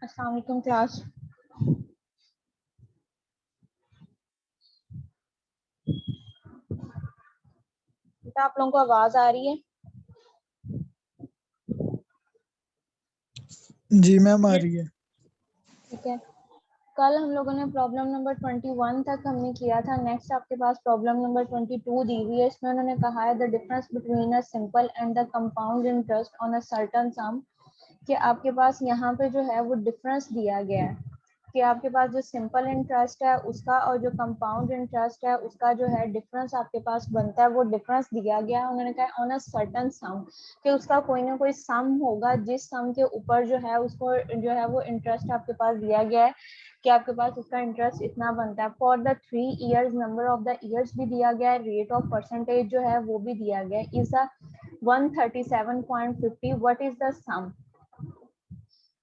अस्सलाम वालेकुम क्लास। बेटा आप लोगों को आवाज आ रही है? जी मैम आ रही है। ठीक है। कल हम लोगों ने प्रॉब्लम नंबर 21 तक हमने किया था। नेक्स्ट आपके पास प्रॉब्लम नंबर 22 दी हुई है। इसमें उन्होंने कहा है the difference between a simple and the compound interest on a certain सम, कि आपके पास यहाँ पे जो है वो डिफरेंस दिया गया है कि आपके पास जो सिंपल इंटरेस्ट है उसका और जो कंपाउंड इंटरेस्ट है उसका जो है डिफरेंस आपके पास बनता है, वो डिफरेंस दिया गया है। उन्होंने कहा ऑन अ सर्टेन सम, कि उसका कोई ना कोई सम होगा जिस सम के ऊपर जो है उसको जो है वो इंटरेस्ट आपके पास दिया गया है कि आपके पास उसका इंटरेस्ट इतना बनता है। For the 3 years number of the years भी दिया गया है, रेट ऑफ परसेंटेज जो है वो भी दिया गया है। इज 137.50, व्हाट इज द सम।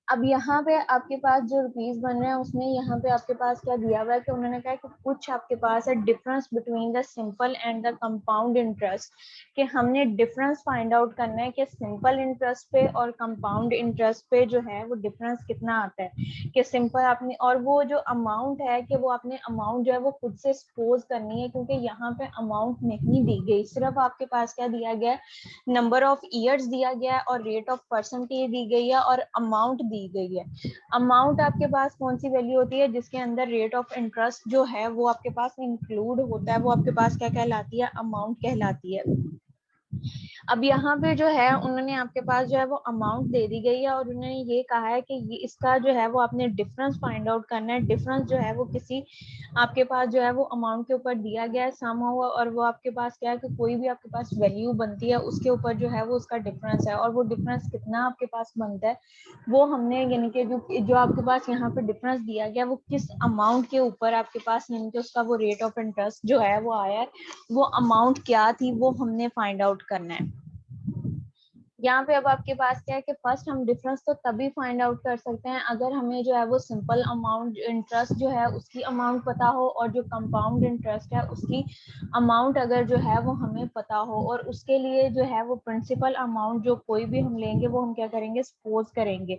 अब यहाँ पे आपके पास जो रुपीज बन रहे हैं उसमें यहाँ पे आपके पास क्या दिया हुआ है कि उन्होंने कहा कि कुछ आपके पास है difference between the simple and the compound interest, कि हमने डिफरेंस फाइंड आउट करना है कि सिंपल इंटरेस्ट पे और कंपाउंड इंटरेस्ट पे जो है वो डिफरेंस कितना आता है। कि सिंपल आपने और वो जो अमाउंट है कि वो आपने अमाउंट जो है वो खुद से सपोज करनी है, क्योंकि यहाँ पे अमाउंट नहीं दी गई, सिर्फ आपके पास क्या दिया गया है, नंबर ऑफ ईयर्स दिया गया है और रेट ऑफ परसेंटेज दी गई है और अमाउंट दी गई है। अमाउंट आपके पास कौन सी वैल्यू होती है जिसके अंदर रेट ऑफ इंटरेस्ट जो है वो आपके पास इंक्लूड होता है, वो आपके पास क्या कहलाती है, अमाउंट कहलाती है। अब यहाँ पे जो है उन्होंने आपके पास जो है वो अमाउंट दे दी गई है और उन्होंने ये कहा है कि ये इसका जो है वो आपने डिफरेंस फाइंड आउट करना है। डिफरेंस जो है वो किसी आपके पास जो है वो अमाउंट के ऊपर दिया गया है सम हुआ, और वो आपके पास क्या है कि कोई भी आपके पास वैल्यू बनती है उसके ऊपर जो है वो उसका डिफरेंस है, और वो डिफरेंस कितना आपके पास बनता है वो हमने यानी कि जो आपके पास यहाँ पे डिफरेंस दिया गया वो किस अमाउंट के ऊपर आपके पास यानी कि उसका वो रेट ऑफ इंटरेस्ट जो है वो आया है, वो अमाउंट क्या थी वो हमने फाइंड आउट करना है। यहाँ पे अब आपके पास क्या है कि फर्स्ट हम डिफरेंस तो तभी फाइंड आउट कर सकते हैं अगर हमें जो है वो सिंपल अमाउंट इंटरेस्ट जो है उसकी अमाउंट पता हो और जो कंपाउंड इंटरेस्ट है उसकी अमाउंट अगर जो है वो हमें पता हो, और उसके लिए जो है वो प्रिंसिपल अमाउंट जो कोई भी हम लेंगे वो हम क्या करेंगे, सपोज करेंगे।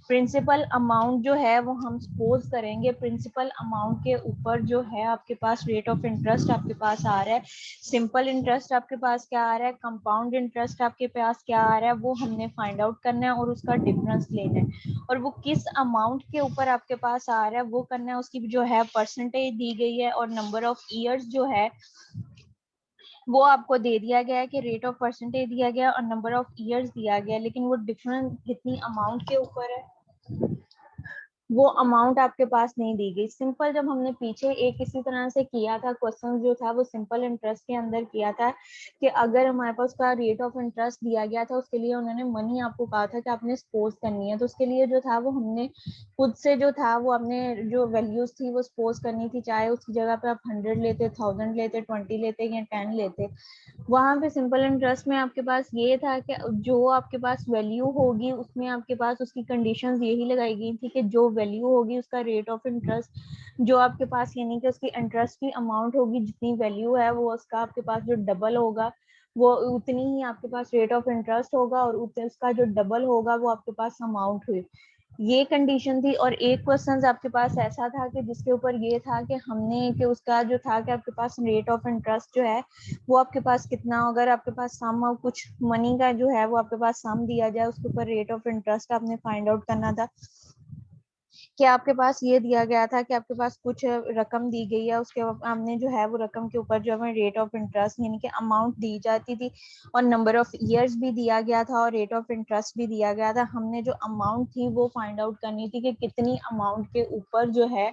प्रिंसिपल अमाउंट जो है वो हम सपोज करेंगे, प्रिंसिपल अमाउंट के ऊपर जो है आपके पास रेट ऑफ इंटरेस्ट आपके पास आ रहा है, सिंपल इंटरेस्ट आपके पास क्या आ रहा है, कंपाउंड इंटरेस्ट आपके पास क्या आ रहा है, वो हमने फाइंड आउट करना है और उसका डिफरेंस लेना है। और वो किस अमाउंट के ऊपर आपके पास आ रहा है वो करना है, उसकी जो है परसेंटेज दी गई है और नंबर ऑफ ईयर्स जो है वो आपको दे दिया गया है कि रेट ऑफ परसेंटेज दिया गया और नंबर ऑफ ईयर्स दिया गया है, लेकिन वो डिफरेंस कितनी अमाउंट के ऊपर है वो अमाउंट आपके पास नहीं दी गई। सिंपल जब हमने पीछे एक इसी तरह से किया था क्वेश्चन जो था वो सिंपल इंटरेस्ट के अंदर किया था कि अगर हमारे पास का रेट ऑफ इंटरेस्ट दिया गया था उसके लिए उन्होंने मनी आपको कहा था कि आपने सपोज करनी है, तो उसके लिए जो था वो हमने खुद से जो था वो अपने जो वैल्यूज थी वो सपोज करनी थी, चाहे उसकी जगह पे आप 100 लेते, 1000 लेते, 20 लेते या 10 लेते। वहां पे सिंपल इंटरेस्ट में आपके पास ये था कि जो आपके पास वैल्यू होगी उसमें आपके पास उसकी कंडीशंस यही लगाई गई थी कि जो वैल्यू होगी उसका रेट ऑफ इंटरेस्ट जो आपके पास यानी कि उसकी इंटरेस्ट की अमाउंट होगी जितनी वैल्यू है वो उसका आपके पास जो डबल होगा वो उतनी ही आपके पास रेट ऑफ इंटरेस्ट होगा और उसका जो डबल होगा वो आपके पास अमाउंट हुई। ये कंडीशन थी। और एक क्वेश्चन आपके पास ऐसा था कि जिसके ऊपर ये था कि हमने कि उसका जो था कि आपके पास रेट ऑफ इंटरेस्ट जो है वो आपके पास कितना, अगर आपके पास सम कुछ मनी का जो है वो आपके पास सम दिया जाए उसके ऊपर रेट ऑफ इंटरेस्ट आपने फाइंड आउट करना था। कि आपके पास ये दिया गया था कि आपके पास कुछ रकम दी गई है, उसके हमने जो है वो रकम के ऊपर जो हमें रेट ऑफ इंटरेस्ट यानी कि अमाउंट दी जाती थी और नंबर ऑफ ईयर्स भी दिया गया था और रेट ऑफ इंटरेस्ट भी दिया गया था। हमने जो अमाउंट थी वो फाइंड आउट करनी थी कि कितनी अमाउंट के ऊपर जो है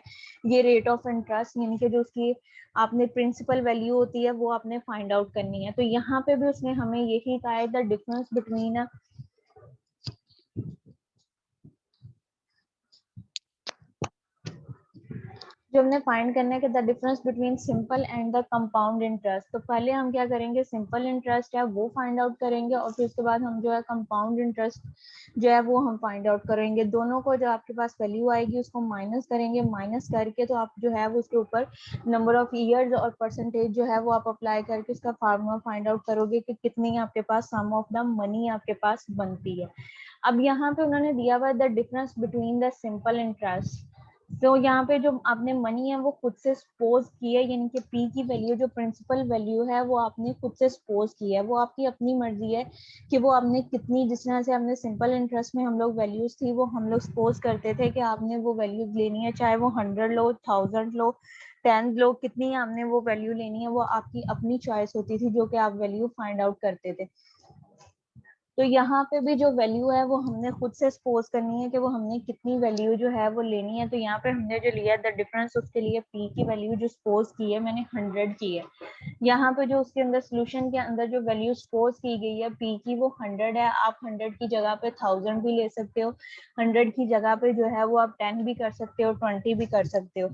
ये रेट ऑफ इंटरेस्ट यानी कि जो उसकी आपने प्रिंसिपल वैल्यू होती है वो आपने फाइंड आउट करनी है। तो यहाँ पे भी उसने हमें यही कहा है द डिफरेंस बिटवीन जो हमने फाइंड करना है कि the difference between simple and the compound interest, तो पहले हम क्या करेंगे, सिंपल इंटरेस्ट है वो फाइंड आउट करेंगे और फिर उसके बाद हम जो है कंपाउंड इंटरेस्ट जो है वो हम फाइंड आउट करेंगे। दोनों को जो आपके पास वैल्यू आएगी उसको माइनस करेंगे, माइनस करके तो आप जो है वो उसके ऊपर नंबर ऑफ ईयर्स और परसेंटेज जो है वो आप अप्लाई करके उसका फार्मूला फाइंड आउट करोगे कि कितनी आपके पास सम ऑफ द मनी आपके पास बनती है। अब यहाँ पे उन्होंने दिया हुआ the difference between the simple interest, तो यहाँ पे जो आपने मनी है वो खुद से सपोज की है, यानी कि पी की वैल्यू जो प्रिंसिपल वैल्यू है वो आपने खुद से सपोज की है, वो आपकी अपनी मर्जी है कि वो आपने कितनी, जिस तरह से हमने सिंपल इंटरेस्ट में हम लोग वैल्यूज थी वो हम लोग सपोज करते थे कि आपने वो वैल्यूज लेनी है, चाहे वो 100 लो, 1000 लो, 10 लो, कितनी आपने वो वैल्यू लेनी है वो आपकी अपनी चॉइस होती थी जो कि आप वैल्यू फाइंड आउट करते थे। तो यहाँ पे भी जो वैल्यू है वो हमने खुद से सपोज करनी है कि वो हमने कितनी वैल्यू जो है वो लेनी है। तो यहाँ पे हमने जो लिया द डिफरेंस, उसके लिए पी की वैल्यू जो सपोज की है मैंने 100 की है। यहाँ पे जो उसके अंदर सोल्यूशन के अंदर जो वैल्यू सपोज की गई है पी की वो 100 है। आप 100 की जगह पे 1000 भी ले सकते हो, 100 की जगह पे जो है वो आप 10 भी कर सकते हो, 20 भी कर सकते हो।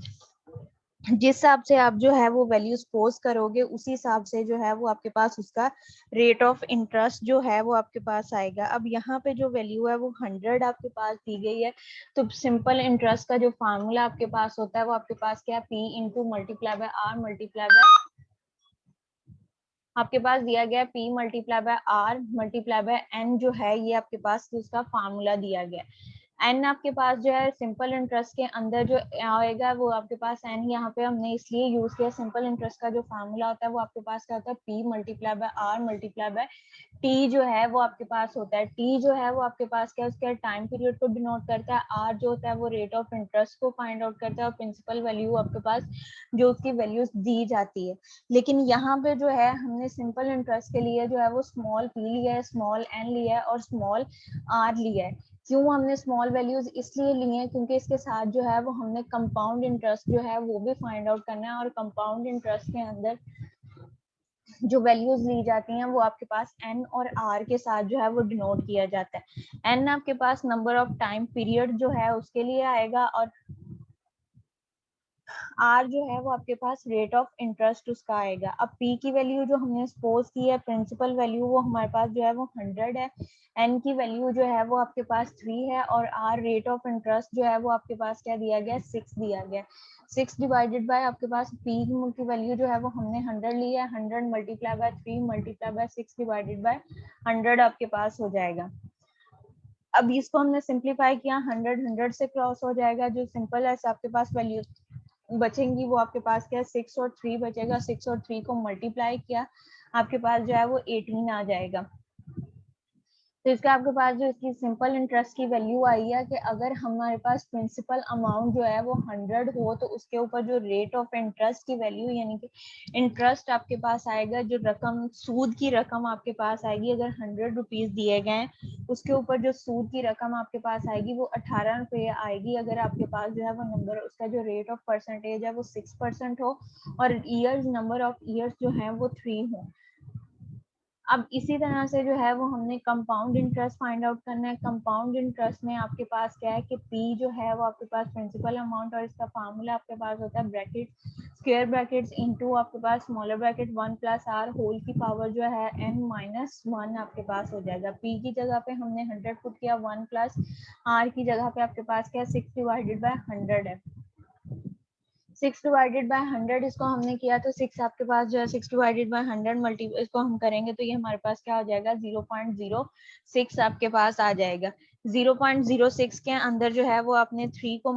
जिस हिसाब से आप जो है वो वैल्यू सपोज करोगे उसी हिसाब से जो है वो आपके पास उसका रेट ऑफ इंटरेस्ट जो है वो आपके पास आएगा। अब यहाँ पे जो वैल्यू है वो 100 आपके पास दी गई है, तो सिंपल इंटरेस्ट का जो फार्मूला आपके पास होता है वो आपके पास क्या है, P into multiply by R multiply by, आपके पास दिया गया P multiply by R multiply by N जो है ये आपके पास उसका फार्मूला दिया गया। एन आपके पास जो है सिंपल इंटरेस्ट के अंदर जो आएगा वो आपके पास एन यहाँ पे हमने इसलिए यूज किया, सिंपल इंटरेस्ट का जो फार्मूला होता है वो आपके पास क्या होता है, P multiply by R multiply by T जो है वो आपके पास होता है। टी जो है वो आपके पास क्या, उसके टाइम पीरियड को डिनोट करता है, आर जो होता है वो रेट ऑफ इंटरेस्ट को फाइंड आउट करता है और प्रिंसिपल वैल्यू आपके पास जो उसकी वैल्यूज दी जाती है। लेकिन यहाँ पे जो है हमने सिंपल इंटरेस्ट के लिए जो है वो स्मॉल पी लिया है, स्मॉल एन लिया है और स्मॉल आर लिया है। क्यों हमने स्मॉल वैल्यूज इसलिए ली हैं क्योंकि इसके साथ जो है वो हमने कंपाउंड इंटरेस्ट जो है वो भी फाइंड आउट करना है और कंपाउंड इंटरेस्ट के अंदर जो वैल्यूज ली जाती हैं वो आपके पास एन और आर के साथ जो है वो डिनोट किया जाता है। एन आपके पास नंबर ऑफ टाइम पीरियड जो है उसके लिए आएगा और आर जो है वो आपके पास रेट ऑफ इंटरेस्ट उसका आएगा। अब पी की वैल्यू जो हमने सपोज की है प्रिंसिपल वैल्यू वो हमारे पास जो है वो 100 है, एन की वैल्यू जो है वो आपके पास 3 है और आर रेट ऑफ इंटरेस्ट जो है वो आपके पास क्या दिया गया, 6 दिया गया। 6 डिवाइडेड बाय आपके पास पी की वैल्यू जो है वो हमने 100 ली है, 100 multiply by 3 multiply by 6 divided by 100 आपके पास हो जाएगा। अब इसको हमने सिंप्लीफाई किया, 100 100 से क्रॉस हो जाएगा, जो सिंपल है आपके पास वैल्यू बचेंगी वो आपके पास क्या, 6 और 3 बचेगा। 6 और 3 को मल्टीप्लाई किया आपके पास जो है वो 18 आ जाएगा। तो इसका आपके पास जो इसकी सिंपल इंटरेस्ट की वैल्यू आई है कि अगर हमारे पास प्रिंसिपल अमाउंट जो है वो 100 हो तो उसके ऊपर जो रेट ऑफ इंटरेस्ट की वैल्यू यानी कि इंटरेस्ट आपके पास आएगा, जो रकम सूद की रकम आपके पास आएगी, अगर 100 रुपीज दिए गए उसके ऊपर जो सूद की रकम आपके पास आएगी वो 18 रुपये आएगी अगर आपके पास जो है वो नंबर, उसका जो रेट ऑफ परसेंटेज है वो 6% हो और ईयर्स, नंबर ऑफ ईयर्स जो है वो 3 हो। अब इसी तरह से जो है वो हमने कंपाउंड इंटरेस्ट फाइंड आउट करना है। कंपाउंड इंटरेस्ट में आपके पास क्या है कि पी जो है वो आपके पास प्रिंसिपल अमाउंट और इसका फार्मूला आपके पास होता है ब्रैकेट स्क्वायर ब्रैकेट्स इनटू आपके पास smaller bracket 1 plus R whole की पावर जो है n माइनस 1 आपके पास हो जाएगा। पी की जगह पे हमने 100 पुट किया, 1 प्लस आर की जगह पे आपके पास क्या है 6 डिवाइडेड बाय 100 है। 6 डिवाइडेड बाय 100 इसको हमने किया तो 6 आपके पास जो है 6 डिवाइडेड बाय 100 मल्टी इसको हम करेंगे तो ये हमारे पास क्या हो जाएगा 0.06 आपके पास आ जाएगा। 0.06 के अंदर जो है वो आपने 3 को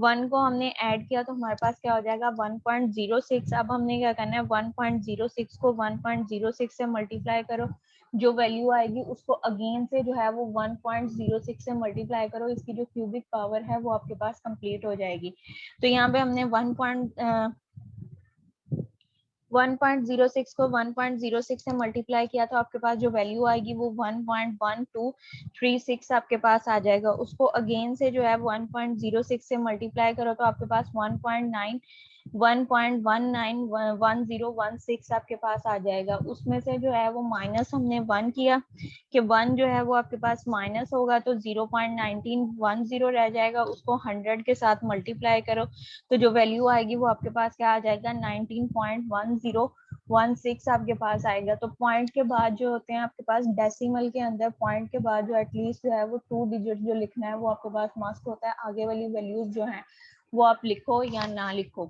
1 को हमने ऐड किया तो हमारे पास क्या हो जाएगा 1.06। अब हमने क्या करना है 1.06 को 1.06 से मल्टीप्लाई करो, जो वैल्यू आएगी उसको अगेन से जो है वो 1.06 से मल्टीप्लाई करो, इसकी जो क्यूबिक पावर है वो आपके पास कंप्लीट हो जाएगी। तो यहाँ पे हमने 1.06 को 1.06 से मल्टीप्लाई किया तो आपके पास जो वैल्यू आएगी वो 1.1236 आपके पास आ जाएगा। उसको अगेन से जो है 1.06 से मल्टीप्लाई करो तो आपके पास 1.9 1.191016 आपके पास आ जाएगा। उसमें से जो है वो माइनस हमने 1 किया कि 1 जो है वो आपके पास माइनस होगा तो 0.1910 रह जाएगा, उसको 100 के साथ मल्टीप्लाई करो तो जो वैल्यू आएगी वो आपके पास क्या आ जाएगा 19.1016 आपके पास आएगा। तो पॉइंट के बाद जो होते हैं आपके पास डेसिमल के अंदर पॉइंट के बाद जो एटलीस्ट जो है वो 2 डिजिट जो लिखना है वो आपके पास मस्ट होता है। आगे वाली वैल्यूज जो है वो आप लिखो या ना लिखो।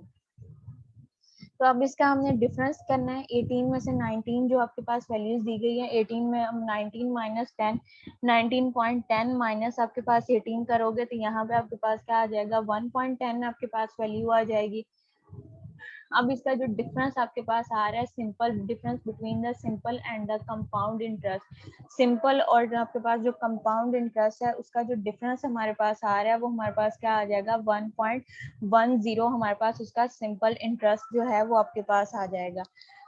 तो अब इसका हमने डिफरेंस करना है। 18 में से 19 जो आपके पास वैल्यूज दी गई है, 18 में हम 19 माइनस 10, 19.10 माइनस आपके पास 18 करोगे तो यहाँ पे आपके पास क्या आ जाएगा 1.10 आपके पास वैल्यू आ जाएगी। अब इसका जो डिफरेंस आपके पास आ रहा है, simple difference between the simple and the compound interest, simple और आपके पास जो कंपाउंड इंटरेस्ट है उसका जो डिफरेंस हमारे पास आ रहा है वो हमारे पास क्या आ जाएगा 1.10 हमारे पास उसका सिंपल इंटरेस्ट जो है वो आपके पास आ जाएगा।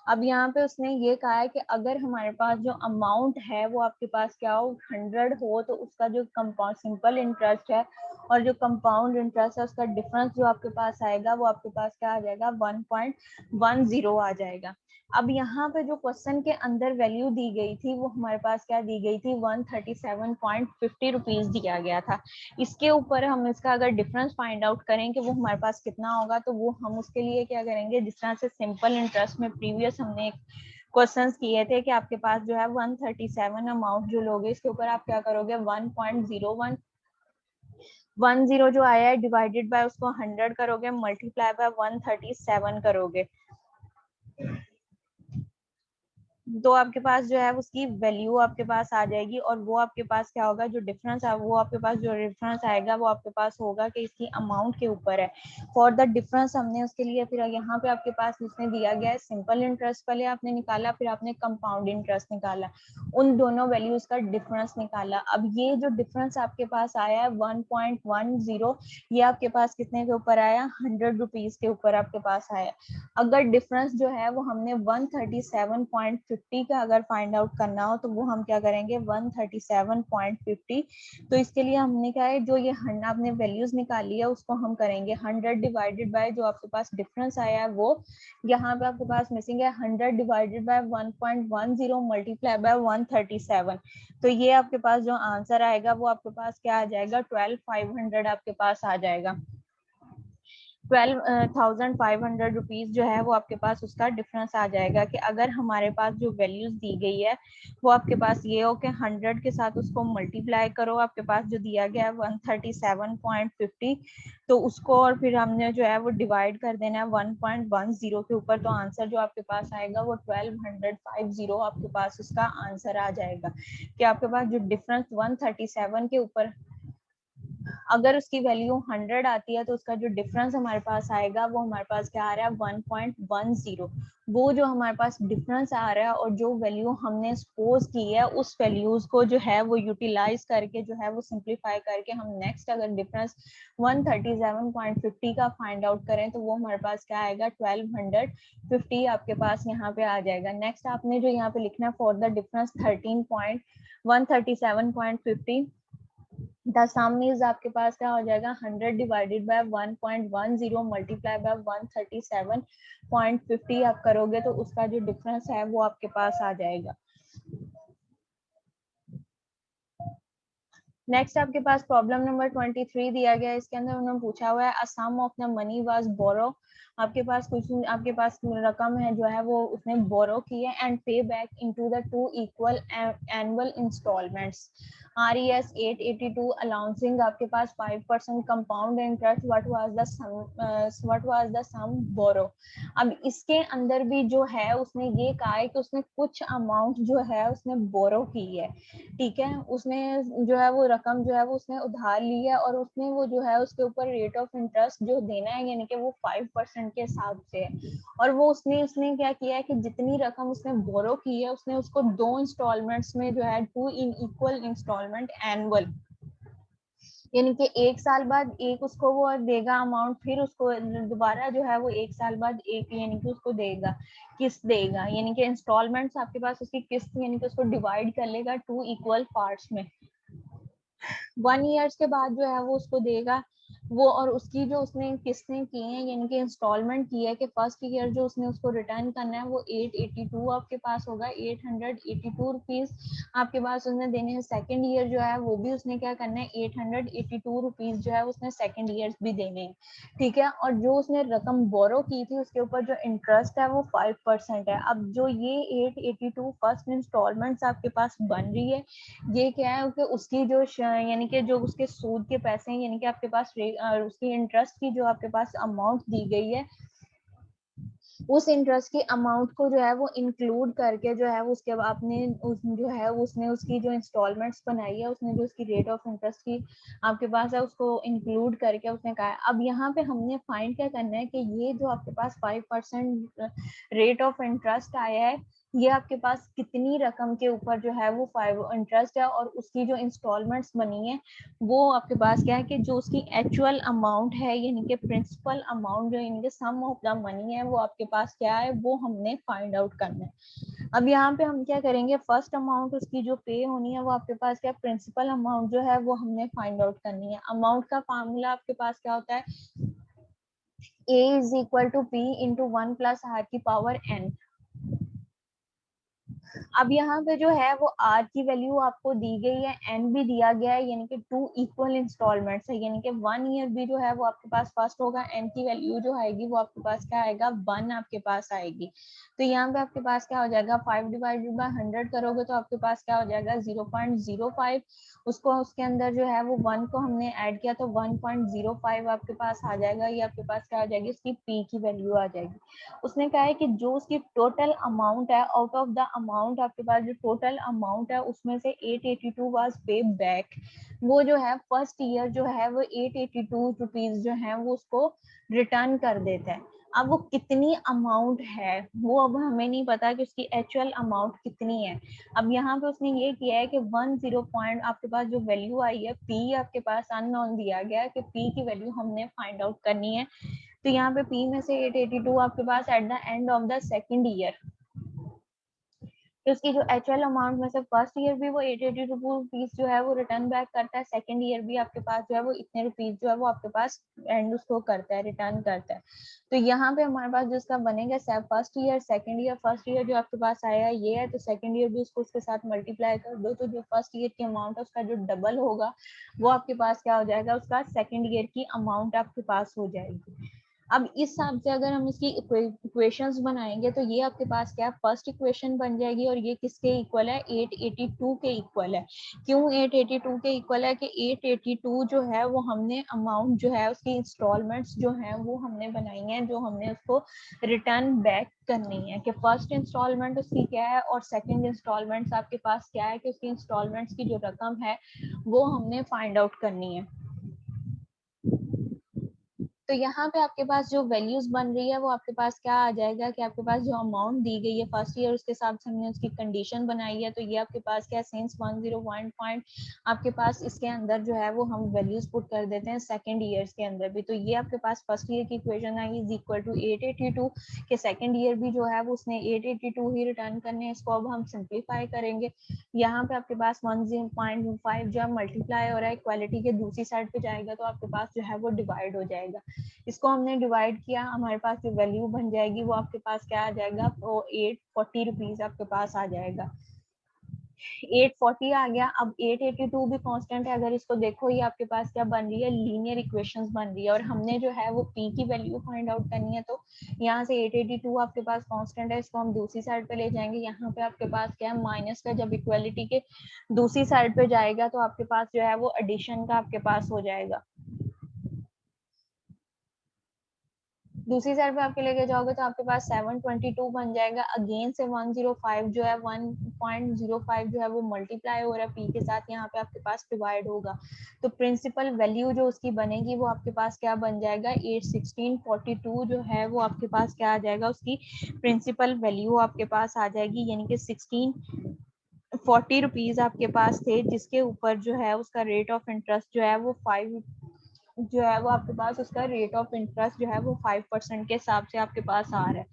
अब यहाँ पे उसने ये कहा है कि अगर हमारे पास जो अमाउंट है वो आपके पास क्या हो 100 हो तो उसका जो कंपाउंड सिंपल इंटरेस्ट है और जो कंपाउंड इंटरेस्ट है उसका डिफरेंस जो आपके पास आएगा वो आपके पास क्या आ जाएगा 1.10 आ जाएगा। अब यहाँ पे जो क्वेश्चन के अंदर वैल्यू दी गई थी वो हमारे पास क्या दी गई थी 137.50 रुपीज दिया गया था। इसके ऊपर हम इसका अगर डिफरेंस फाइंड आउट करें कि वो हमारे पास कितना होगा तो वो हम उसके लिए क्या करेंगे, जिस तरह से सिंपल इंटरेस्ट में प्रीवियस हमने क्वेश्चंस किए थे कि आपके पास जो है 137 अमाउंट जो लोगे इसके ऊपर आप क्या करोगे 1.0110 जो आया है डिवाइडेड बाय उसको 100 करोगे मल्टीप्लाई बाय 137 करोगे तो आपके पास जो है उसकी वैल्यू आपके पास आ जाएगी और वो आपके पास क्या होगा जो डिफरेंस है वो आपके पास जो डिफरेंस आएगा वो आपके पास होगा कि इसकी अमाउंट के ऊपर है। फॉर द डिफरेंस हमने उसके लिए फिर यहाँ पे आपके पास इसमें दिया गया है सिंपल इंटरेस्ट पहले आपने निकाला फिर आपने कंपाउंड इंटरेस्ट निकाला, उन दोनों वैल्यूज का डिफरेंस निकाला। अब ये जो डिफरेंस आपके पास आया है 1.10 ये आपके पास कितने के ऊपर आया 100 रुपीज के ऊपर आपके पास आया। अगर डिफरेंस जो है वो हमने 137.50 का अगर फाइंड आउट करना हो तो वो हम क्या करेंगे 137.50। तो इसके लिए हमने क्या है जो ये आपने वैल्यूज निकाली है उसको हम करेंगे 100 डिवाइडेड बाय जो आपके पास डिफरेंस आया है वो यहाँ पे आपके पास मिसिंग है 100 डिवाइडेड बाय 1.10 मल्टीप्लाई बाय 137। तो ये आपके पास जो आंसर आएगा वो आपके पास क्या आ जाएगा 12,500 आपके पास आ जाएगा। 12,500 रुपीज जो है वो आपके पास उसका डिफरेंस आ जाएगा कि अगर हमारे पास जो वैल्यूज दी गई है वो आपके पास ये हो कि 100 के साथ उसको मल्टीप्लाई करो आपके पास जो दिया गया है 137.50 तो उसको और फिर हमने जो है वो डिवाइड कर देना है 1.10 के ऊपर तो आंसर जो आपके पास आएगा वो 1250 आपके पास उसका आंसर आ जाएगा कि आपके पास जो डिफरेंस 137 के ऊपर अगर उसकी वैल्यू 100 आती है तो उसका जो डिफरेंस हमारे पास आएगा वो हमारे पास क्या आ रहा है 1.10। वो जो हमारे पास डिफरेंस आ रहा है और जो वैल्यू हमने सपोज की है उस वैल्यूज को जो है वो यूटिलाइज करके जो है वो सिंप्लीफाई करके हम नेक्स्ट अगर डिफरेंस 137.50 का फाइंड आउट करें तो वो हमारे पास क्या आएगा 1250 आपके पास यहाँ पे आ जाएगा। नेक्स्ट आपने जो यहाँ पे लिखना है for the difference 137.50 the some is आपके पास क्या हो जाएगा 100 डिवाइडेड बाय 1.10 मल्टीप्लाई बाय 137.50 आप करोगे तो उसका जो डिफरेंस है वो आपके पास आ जाएगा। नेक्स्ट आपके पास प्रॉब्लम नंबर 23 दिया गया है। इसके अंदर उन्होंने पूछा हुआ है अ सम ऑफ द मनी वाज बोरो, आपके पास कुछ आपके पास रकम है जो है वो उसने बोरो की है and pay back into the 2 equal annual instalments RES 882 allowing आपके पास 5% compound interest what was the sum borrow. अब इसके अंदर भी जो है उसने ये कहा है कि उसने कुछ अमाउंट जो है उसने बोरो की है, ठीक है, उसने जो है वो रकम जो है वो उसने उधार ली है और उसने वो जो है उसके ऊपर रेट ऑफ इंटरेस्ट जो देना है यानी कि वो 5% के हिसाब से है और वो उसने क्या किया है कि जितनी रकम उसने बोरो की है उसने उसको 2 इंस्टॉलमेंट्स में जो है 2 इन इक्वल इंस्टॉलमेंट एनुअल यानी कि 1 साल बाद एक उसको वो देगा अमाउंट फिर उसको दोबारा जो है वो 1 साल बाद एक यानी कि उसको देगा किस्त देगा यानी कि इंस्टॉलमेंट्स आपके पास उसकी किस्त यानी कि उसको डिवाइड कर लेगा 2 इक्वल पार्ट्स में। 1 ईयर्स के बाद जो है वो उसको देगा वो और उसकी जो उसने किस्तें की हैं यानी कि इंस्टॉलमेंट की है कि फर्स्ट ईयर जो उसने उसको रिटर्न करना है वो 882 आपके पास होगा, 882 रुपीज आपके पास उसने देने हैं। सेकंड ईयर जो है वो भी उसने क्या करना है, 882 रुपीज जो है उसने सेकंड ईयर भी देने हैं, ठीक है। और जो उसने रकम बोरो की थी उसके ऊपर जो इंटरेस्ट है वो 5% है। अब जो ये 882 फर्स्ट इंस्टॉलमेंट आपके पास बन रही है, ये क्या है कि उसकी जो यानी कि जो उसके सूद के पैसे हैं यानी कि आपके पास उसकी इंटरेस्ट की जो आपके पास अमाउंट दी गई है, उस इंटरेस्ट की अमाउंट को जो है वो इंक्लूड करके जो है उसके आपने उस जो है उसने उसकी जो इंस्टॉलमेंट्स बनाई है, उसने जो उसकी रेट ऑफ इंटरेस्ट की आपके पास है उसको इंक्लूड करके उसने कहा है। अब यहाँ पे हमने फाइंड क्या करना है कि ये जो आपके पास 5% रेट ऑफ इंटरेस्ट आया है, ये आपके पास कितनी रकम के ऊपर जो है वो 5 इंटरेस्ट है, और उसकी जो इंस्टॉलमेंट्स बनी है वो आपके पास क्या है कि जो उसकी एक्चुअल अमाउंट है यानी कि प्रिंसिपल अमाउंट जो यानी कि सम ऑफ द मनी है वो आपके पास क्या है वो हमने फाइंड आउट करना है। अब यहाँ पे हम क्या करेंगे, फर्स्ट अमाउंट उसकी जो पे होनी है वो आपके पास क्या, प्रिंसिपल अमाउंट जो है वो हमने फाइंड आउट करनी है। अमाउंट का फार्मूला आपके पास क्या होता है, a is equal to p into 1 plus r की पावर n। अब यहाँ पे जो है वो r की वैल्यू आपको दी गई है, n भी दिया गया है, यानी कि 2 इक्वल इंस्टॉलमेंट्स है, यानी कि 1 ईयर भी जो है वो आपके पास फर्स्ट होगा, n की वैल्यू जो आएगी वो आपके पास क्या आएगा, 1 आपके पास आएगी। तो यहाँ पे आपके पास क्या हो जाएगा, 5 डिवाइडेड बाय 100 करोगे तो आपके पास क्या हो जाएगा 0.05। उसको उसके अंदर जो है वो 1 को हमने ऐड किया तो 1.05 आपके पास आ जाएगा। ये आपके पास क्या आ जाएगी, इसकी p की वैल्यू आ जाएगी। उसने कहा है कि जो उसकी टोटल अमाउंट है, आउट ऑफ द अमाउंट आपके पास जो टोटल अमाउंट है उसमें से 882 वाज पे बैक। वो जो है फर्स्ट ईयर जो है वो 882 रुपीज जो है वो उसको रिटर्न कर देता है। अब वो कितनी अमाउंट है वो अब हमें नहीं पता कि उसकी एक्चुअल अमाउंट कितनी है। अब यहाँ पे उसने ये किया है कि 10 पॉइंट आपके पास जो वैल्यू आई है पी आपके पास अननोन दिया गया है कि पी की वैल्यू हमने फाइंड आउट करनी है। तो यहाँ पे P में से 882 आपके पास at the end of the second year, तो उसकी जो एक्चुअल अमाउंट में से फर्स्ट ईयर भी वो 882 रुपीज जो है वो रिटर्न बैक करता है, सेकंड ईयर भी आपके पास जो है वो इतने रुपीज जो है वो आपके पास एंड उसको करता है, रिटर्न करता है। तो यहाँ पे हमारे पास जिसका बनेगा first year second year, first year जो आपके पास आया ये है तो सेकंड ईयर भी उसको उसके साथ मल्टीप्लाई कर दो तो जो फर्स्ट ईयर की अमाउंट है उसका जो डबल होगा वो आपके पास क्या हो जाएगा, उसका सेकंड ईयर की अमाउंट आपके पास हो जाएगी। अब इस हिसाब से अगर हम इसकी इक्वेशंस बनाएंगे तो ये आपके पास क्या फर्स्ट इक्वेशन बन जाएगी और ये किसके इक्वल है, 882 के इक्वल है। क्यों 882 के इक्वल है कि 882 जो है वो हमने अमाउंट जो है उसकी इंस्टॉलमेंट्स जो है वो हमने बनाई हैं, जो हमने उसको रिटर्न बैक करनी है कि फर्स्ट इंस्टॉलमेंट उसकी क्या है और सेकंड इंस्टॉलमेंट्स आपके पास क्या है कि उसकी इंस्टॉलमेंट्स की जो रकम है वो हमने फाइंड आउट करनी है। तो यहाँ पे आपके पास जो वैल्यूज बन रही है वो आपके पास क्या आ जाएगा कि आपके पास जो अमाउंट दी गई है फर्स्ट ईयर उसके हिसाब से हमने उसकी कंडीशन बनाई है, तो ये आपके पास क्या सिंस 101 पॉइंट आपके पास इसके अंदर जो है वो हम वैल्यूज पुट कर देते हैं सेकंड ईयर्स के अंदर भी। तो ये आपके पास फर्स्ट ईयर की equation I is equal to 882 के सेकंड ईयर भी जो है वो उसने 882 ही रिटर्न करने हैं। इसको अब हम सिंप्लीफाई करेंगे, यहाँ पे आपके पास 1.5 जो है मल्टीप्लाई हो रहा है इक्वालिटी के दूसरी साइड पे जाएगा तो आपके पास जो है वो डिवाइड हो जाएगा। इसको हमने डिवाइड किया, हमारे पास जो वैल्यू बन जाएगी वो आपके पास क्या आ जाएगा, वो 840 रुपीज आपके पास आ जाएगा। 840 आ गया। अब 882 भी कांस्टेंट है, अगर इसको देखो ये आपके पास क्या बन रही है, लीनियर इक्वेशंस बन रही है और हमने जो है वो p की वैल्यू फाइंड आउट करनी है। तो यहाँ से 882 आपके पास कांस्टेंट है, इसको हम दूसरी साइड पे ले जाएंगे। यहाँ पे आपके पास क्या है माइनस का, जब इक्वालिटी के दूसरी साइड पे जाएगा तो आपके पास जो है वो एडिशन का आपके पास हो जाएगा। दूसरी साइड पे आपके लेके जाओगे तो आपके पास 722 बन जाएगा। अगेन से 105 जो है 1.05 जो है वो मल्टीप्लाई हो रहा है पी के साथ, यहाँ पे आपके पास डिवाइड होगा। तो प्रिंसिपल वैल्यू जो उसकी बनेगी वो आपके पास क्या बन जाएगा, 81642 जो है वो आपके पास क्या आ जाएगा, उसकी प्रिंसिपल वैल्यू आपके पास आ जाएगी, यानी कि 1640 रुपीज आपके पास थे जिसके ऊपर जो है उसका रेट ऑफ इंटरेस्ट जो है वो 5 जो है वो आपके पास उसका रेट ऑफ इंटरेस्ट जो है वो 5% के हिसाब से आपके पास आ रहा है।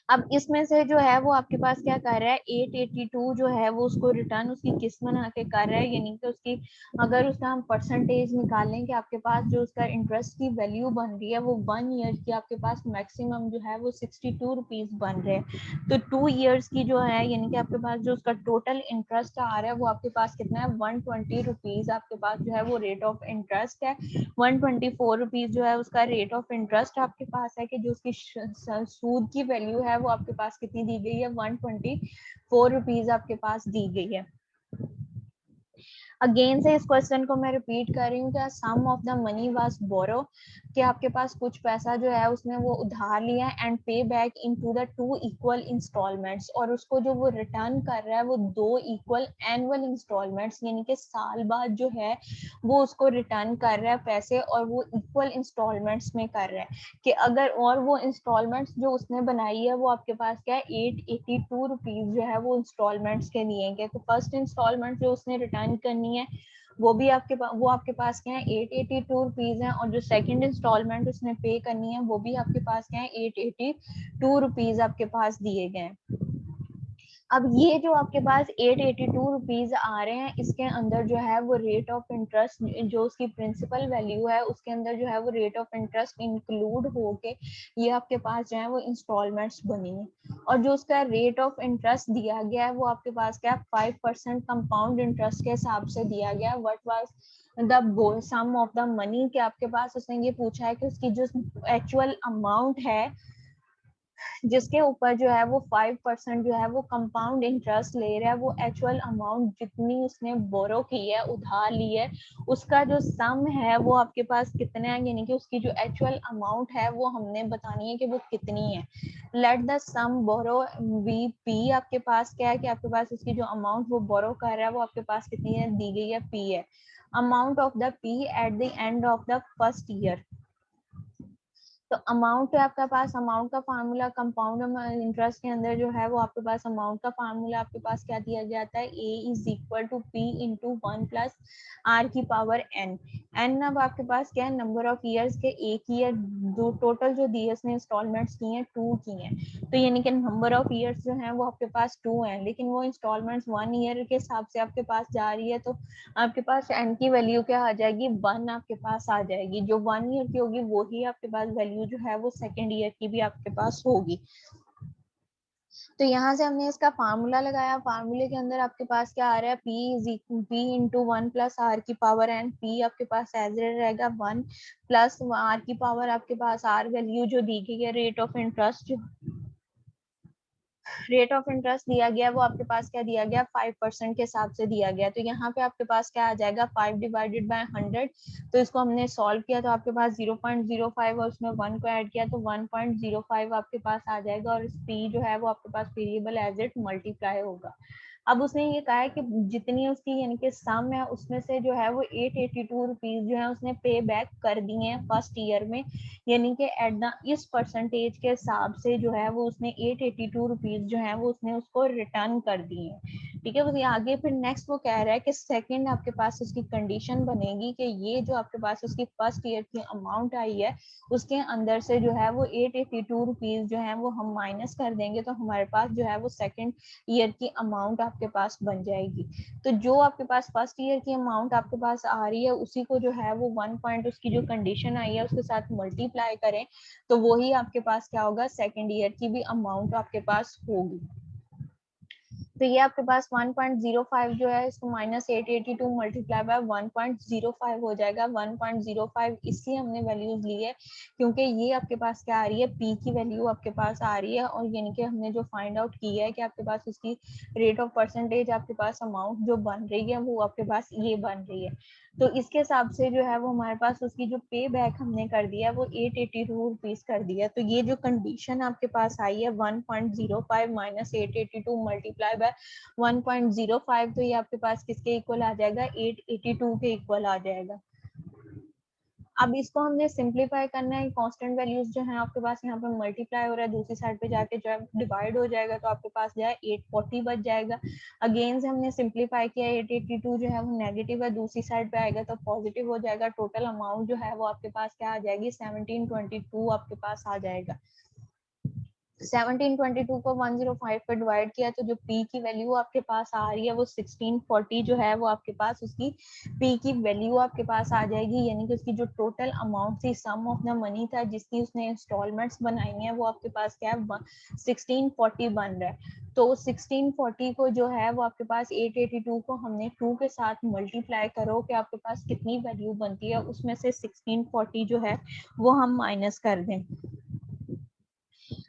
अब इसमें से जो है वो आपके पास क्या कर रहा है, 882 जो है वो उसको रिटर्न उसकी किस्त बना के कर रहा है, यानी कि उसकी अगर उसका हम परसेंटेज निकालें कि आपके पास जो उसका इंटरेस्ट की वैल्यू बन रही है वो 1 ईयर की आपके पास मैक्सिमम जो है वो 62 रुपीज बन रहे हैं। तो 2 ईयर्स की जो है यानी कि आपके पास जो उसका टोटल इंटरेस्ट आ रहा है वो आपके पास कितना है, 120 रुपीज आपके पास जो है वो रेट ऑफ इंटरेस्ट है। 124 रुपीज जो है उसका रेट ऑफ इंटरेस्ट आपके पास है कि जो उसकी सूद की वैल्यू है वो आपके पास कितनी दी गई है, 124 रुपीज आपके पास दी गई है। अगेन से इस क्वेश्चन को मैं रिपीट कर रही हूँ, क्या सम ऑफ द मनी वाज बोरो, कि आपके पास कुछ पैसा जो है उसने वो उधार लिया and pay back into the 2 इक्वल इंस्टॉलमेंट्स, और उसको जो वो रिटर्न कर रहा है वो 2 इक्वल एनुअल इंस्टॉलमेंट्स यानी कि साल बाद जो है वो उसको रिटर्न कर रहा है पैसे, और वो इक्वल इंस्टॉलमेंट्स में कर रहा है कि अगर, और वो इंस्टॉलमेंट्स जो उसने बनाई है वो आपके पास क्या है, 882 रुपीज जो है वो इंस्टॉलमेंट्स के दिए गए। तो फर्स्ट इंस्टॉलमेंट जो उसने रिटर्न करनी है वो भी आपके पास क्या है, 882 रुपीज है, और जो सेकंड इंस्टॉलमेंट उसने पे करनी है वो भी आपके पास क्या है, 882 रुपीज आपके पास दिए गए। अब ये जो आपके पास 882 रुपीज आ रहे हैं, इसके अंदर जो है वो रेट ऑफ इंटरेस्ट जो उसकी प्रिंसिपल वैल्यू है उसके अंदर जो है वो रेट ऑफ इंटरेस्ट इंक्लूड होके ये आपके पास जो है वो इंस्टॉलमेंट्स बनी है, और जो उसका रेट ऑफ इंटरेस्ट दिया गया है वो आपके पास क्या 5% कंपाउंड इंटरेस्ट के हिसाब से दिया गया। What was the sum of the money, के आपके पास उसने ये पूछा है कि उसकी जो एक्चुअल अमाउंट है जिसके ऊपर जो है वो 5% जो है वो कंपाउंड इंटरेस्ट ले रहा है, वो एक्चुअल अमाउंट जितनी उसने बोरो की है, उधार ली है, उसका जो सम है वो आपके पास कितना है, यानी कि उसकी जो एक्चुअल अमाउंट है वो हमने बतानी है कि वो कितनी है। Let the sum borrow be P, आपके पास क्या है कि आपके पास उसकी जो अमाउंट वो बोरो कर रहा है वो आपके पास कितनी है, दी गई है, पी है। Amount of the P eight the end of the first year, तो अमाउंट है आपके पास, अमाउंट का फार्मूला कंपाउंड इंटरेस्ट के अंदर जो है वो आपके पास अमाउंट का फार्मूला आपके पास क्या दिया जाता है, A is equal to P into 1 plus R की पावर एन। एन अब आपके पास क्या है, नंबर ऑफ ईयर्स के, एक ईयर, दो टोटल जो दी ने इंस्टॉलमेंट्स की हैं 2 की हैं, तो यानी कि नंबर ऑफ ईयर्स जो है वो आपके पास 2 हैं, लेकिन वो इंस्टॉलमेंट्स 1 ईयर के हिसाब से आपके पास जा रही है, तो आपके पास एन की वैल्यू क्या आ जाएगी, 1 आपके पास आ जाएगी। जो 1 ईयर की होगी वो ही आपके पास वैल्यू जो है वो सेकेंड ईयर की भी आपके पास होगी। तो यहाँ से हमने इसका फार्मूला लगाया, फार्मूले के अंदर आपके पास क्या आ रहा है, पी इंटू 1 प्लस आर की पावर एन, पी आपके पास एज रहेगा 1 प्लस आर की पावर आपके पास आर वैल्यू जो दी गई है, रेट ऑफ इंटरेस्ट जो रेट ऑफ इंटरेस्ट दिया गया वो आपके पास क्या दिया गया, 5% के हिसाब से दिया गया। तो यहाँ पे आपके पास क्या आ जाएगा, 5 डिवाइडेड बाय 100, तो इसको हमने सॉल्व किया तो आपके पास 0.05 और उसमें 1 को ऐड किया तो 1.05 आपके पास आ जाएगा, और पी जो है वो आपके पास वेरिएबल एज इट मल्टीप्लाई होगा। अब उसने ये कहा है कि जितनी उसकी यानी कि सम है उसमें से जो है वो 882 रुपीज जो है उसने पे बैक कर दिए हैं फर्स्ट ईयर में, यानी कि एट द इस परसेंटेज के हिसाब से जो है वो उसने 882 रुपीज जो है वो उसने उसको रिटर्न कर दिए हैं। ठीक है, उसके आगे फिर नेक्स्ट वो कह रहा है कि सेकंड आपके पास उसकी कंडीशन बनेगी कि ये जो आपके पास उसकी फर्स्ट ईयर की अमाउंट आई है उसके अंदर से जो है वो 882 रुपीज जो है वो हम माइनस कर देंगे, तो हमारे पास जो है वो सेकंड ईयर की अमाउंट आपके पास बन जाएगी। तो जो आपके पास फर्स्ट ईयर की अमाउंट आपके पास आ रही है उसी को जो है वो 1 पॉइंट उसकी जो कंडीशन आई है उसके साथ मल्टीप्लाई करें, तो वही आपके पास क्या होगा, सेकंड ईयर की भी अमाउंट आपके पास होगी। तो ये आपके पास 1.05 जो है इसको माइनस 882 मल्टीप्लाई बाय 1.05 हो जाएगा। 1.05 इसलिए हमने वैल्यूज ली है क्योंकि ये आपके पास क्या आ रही है, पी की वैल्यू आपके पास आ रही है, और यानी कि हमने जो फाइंड आउट किया है कि आपके पास उसकी रेट ऑफ परसेंटेज आपके पास अमाउंट जो बन रही है वो आपके पास ये बन रही है। तो इसके हिसाब से जो है वो हमारे पास उसकी जो पे बैक हमने कर दिया है वो 882 रुपीज कर दिया। तो ये जो कंडीशन आपके पास आई है 1.05 माइनस 882 मल्टीप्लाई बाय 1.05, तो ये आपके पास किसके इक्वल आ जाएगा, 882 के इक्वल आ जाएगा। अब इसको हमने सिंप्लीफाई करना है, कांस्टेंट वैल्यूज जो है आपके पास यहाँ पे मल्टीप्लाई हो रहा है, दूसरी साइड पे जाके जो है डिवाइड हो जाएगा, तो आपके पास जो है 840 बच जाएगा। अगेन से हमने सिंप्लीफाई किया, 882 जो है वो नेगेटिव है, दूसरी साइड पे आएगा तो पॉजिटिव हो जाएगा। टोटल अमाउंट जो है वो आपके पास क्या आ जाएगी, 1722 आपके पास आ जाएगा। 1722 को 105 पे डिवाइड किया तो जो पी की वैल्यू आपके पास आ रही है वो 1640 जो है वो आपके पास उसकी पी की वैल्यू आपके पास आ जाएगी, यानी कि उसकी जो टोटल अमाउंट थी, सम ऑफ द मनी था जिसकी उसने इंस्टॉलमेंट्स बनाई हैं, वो आपके पास क्या है 1640 बन रहा है। तो 1640 को जो है वो आपके पास 882 को हमने 2 के साथ मल्टीप्लाई करो कि आपके पास कितनी वैल्यू बनती है, उसमें से 1640 जो है वो हम माइनस कर दें।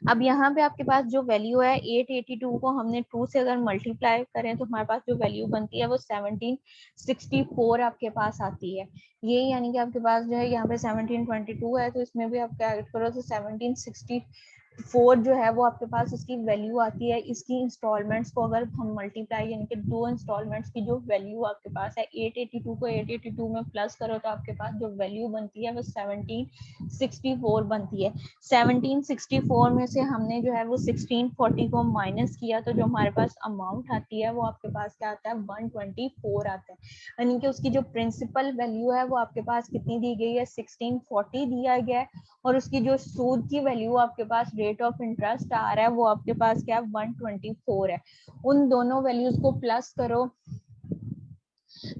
अब यहाँ पे आपके पास जो वैल्यू है 882 को हमने 2 से अगर मल्टीप्लाई करें तो हमारे पास जो वैल्यू बनती है वो 1764 आपके पास आती है। ये यानी कि आपके पास जो है यहाँ पे 1722 है तो इसमें भी आप क्या ऐड करो तो 1764 जो है वो आपके पास उसकी वैल्यू आती है। इसकी इंस्टॉलमेंट्स को अगर हम मल्टीप्लाई यानी कि 2 इंस्टॉलमेंट्स की जो वैल्यू आपके पास है 882 को 882 में प्लस करो तो आपके पास जो वैल्यू बनती है वो 1764 बनती है। 1764 में से हमने जो है वो 1640 को माइनस किया तो जो हमारे पास अमाउंट आती है वो आपके पास क्या आता है 124 आता है, यानी कि उसकी जो प्रिंसिपल वैल्यू है वो आपके पास कितनी दी गई है 1640 दिया गया है, और उसकी जो सूद की वैल्यू आपके पास रेट ऑफ इंटरेस्ट आ रहा है वो आपके पास क्या 124 है। उन दोनों वैल्यूज को प्लस करो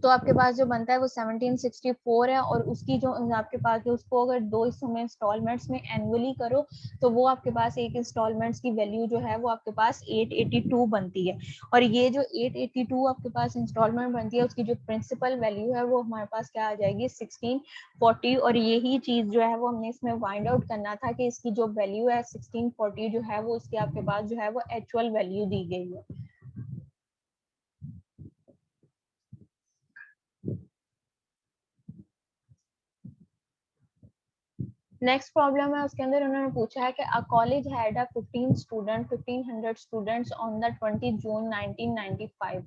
तो आपके पास जो बनता है वो 1764 है, और उसकी जो आपके पास है उसको अगर 2 हिस्सों में इंस्टॉलमेंट्स में एनुअली करो तो वो आपके पास एक इंस्टॉलमेंट्स की वैल्यू जो है वो आपके पास 882 बनती है। और ये जो 882 आपके पास इंस्टॉलमेंट बनती है उसकी जो प्रिंसिपल वैल्यू है वो हमारे पास क्या आ जाएगी 1640, और यही चीज जो है वो हमने इसमें फाइंड आउट करना था कि इसकी जो वैल्यू है 1640 जो है वो इसकी आपके पास जो है वो एक्चुअल वैल्यू दी गई है। नेक्स्ट प्रॉब्लम है उसके अंदर उन्होंने पूछा है कि a college had a 1500 students on the 20 June 1995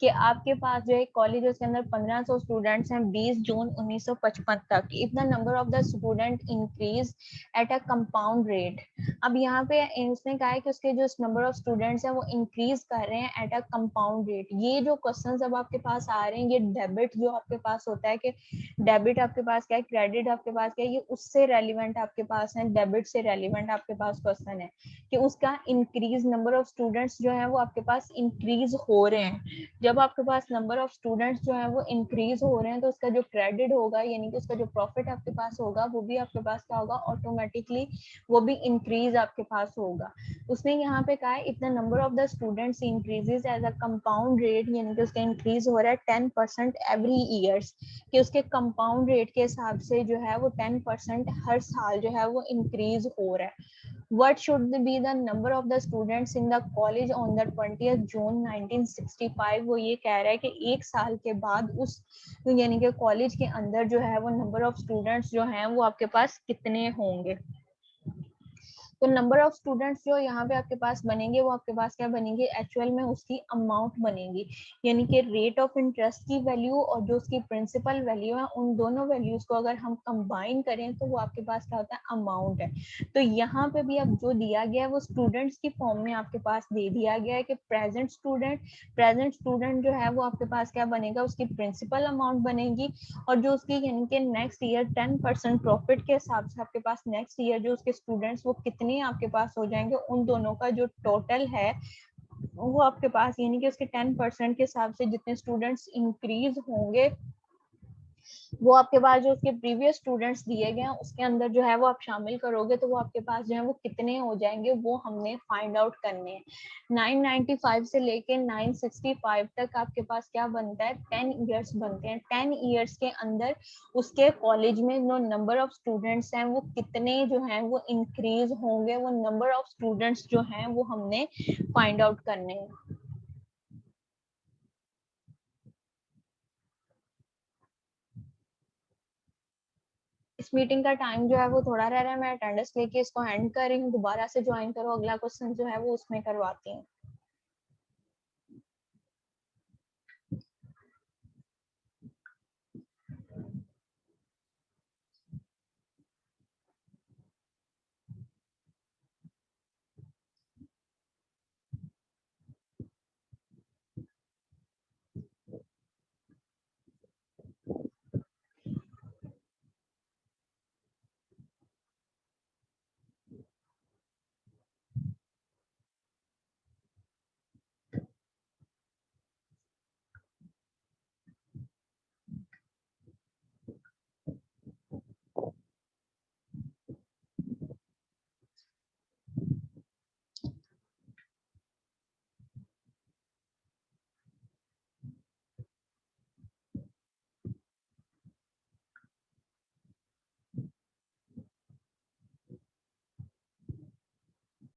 कि आपके पास जो एक कॉलेज है उसके अंदर 1500 स्टूडेंट्स हैं 20 जून 1955 तक। If the number of the student increase at a compound rate. अब यहाँ पे उसने कहा है कि उसके जो नंबर ऑफ स्टूडेंट्स हैं वो इंक्रीज कर रहे हैं एट अ कंपाउंड रेट। ये जो क्वेश्चन अब आपके पास आ रहे हैं ये डेबिट जो आपके पास होता है कि डेबिट आपके पास क्या है, क्रेडिट आपके पास क्या है, ये उससे रेलिवेंट आपके पास है, डेबिट से रेलिवेंट आपके पास क्वेश्चन है कि उसका इंक्रीज नंबर ऑफ स्टूडेंट्स जो है वो आपके पास इंक्रीज हो रहे हैं। जब आपके पास नंबर ऑफ स्टूडेंट्स जो है वो इंक्रीज हो रहे हैं तो उसका जो क्रेडिट होगा यानी कि उसका जो प्रॉफिट आपके पास होगा वो भी आपके पास क्या होगा ऑटोमेटिकली वो भी इंक्रीज आपके पास होगा। उसने यहाँ पे कहा है if the number of the students increases as a compound rate, यानी कि उसका इंक्रीज हो रहा है 10% एवरी ईयर्स, कि उसके कंपाउंड रेट के हिसाब से जो है वो 10% हर साल जो है वो इंक्रीज हो रहा है। What should be the number of the students in the college on the 20th June 1965? वो ये कह रहा है कि एक साल के बाद उस यानी कि कॉलेज के अंदर जो है वो नंबर ऑफ स्टूडेंट्स जो हैं वो आपके पास कितने होंगे। तो नंबर ऑफ स्टूडेंट्स जो यहाँ पे आपके पास बनेंगे वो आपके पास क्या बनेंगे एक्चुअल में उसकी अमाउंट बनेगी, यानी कि रेट ऑफ इंटरेस्ट की वैल्यू और जो उसकी प्रिंसिपल वैल्यू है उन दोनों वैल्यूज को अगर हम कंबाइन करें तो वो आपके पास क्या होता है अमाउंट है। तो यहाँ पे भी अब जो दिया गया है वो स्टूडेंट्स की फॉर्म में आपके पास दे दिया गया है कि प्रेजेंट स्टूडेंट जो है वो आपके पास क्या बनेगा उसकी प्रिंसिपल अमाउंट बनेगी, और जो उसकी यानी कि नेक्स्ट ईयर 10% प्रॉफिट के हिसाब से आपके पास नेक्स्ट ईयर जो उसके स्टूडेंट्स वो कितने आपके पास हो जाएंगे उन दोनों का जो टोटल है वो आपके पास यानी कि उसके 10% के हिसाब से जितने स्टूडेंट्स इंक्रीज होंगे वो आपके पास जो उसके प्रीवियस स्टूडेंट्स दिए गए हैं उसके अंदर जो है वो आप शामिल करोगे तो वो आपके पास जो है वो कितने हो जाएंगे वो हमने फाइंड आउट करने हैं। 995 से लेके 965 तक आपके पास क्या बनता है 10 ईयर्स बनते हैं। 10 ईयर्स के अंदर उसके कॉलेज में जो नंबर ऑफ स्टूडेंट्स हैं वो कितने जो हैं वो इंक्रीज होंगे, वो नंबर ऑफ स्टूडेंट्स जो हैं वो हमने फाइंड आउट करने हैं। इस मीटिंग का टाइम जो है वो थोड़ा रह रहा है, मैं अटेंडेंस लेके इसको एंड कर रही हूँ, दोबारा से ज्वाइन करो, अगला क्वेश्चन जो है वो उसमें करवाती हूँ।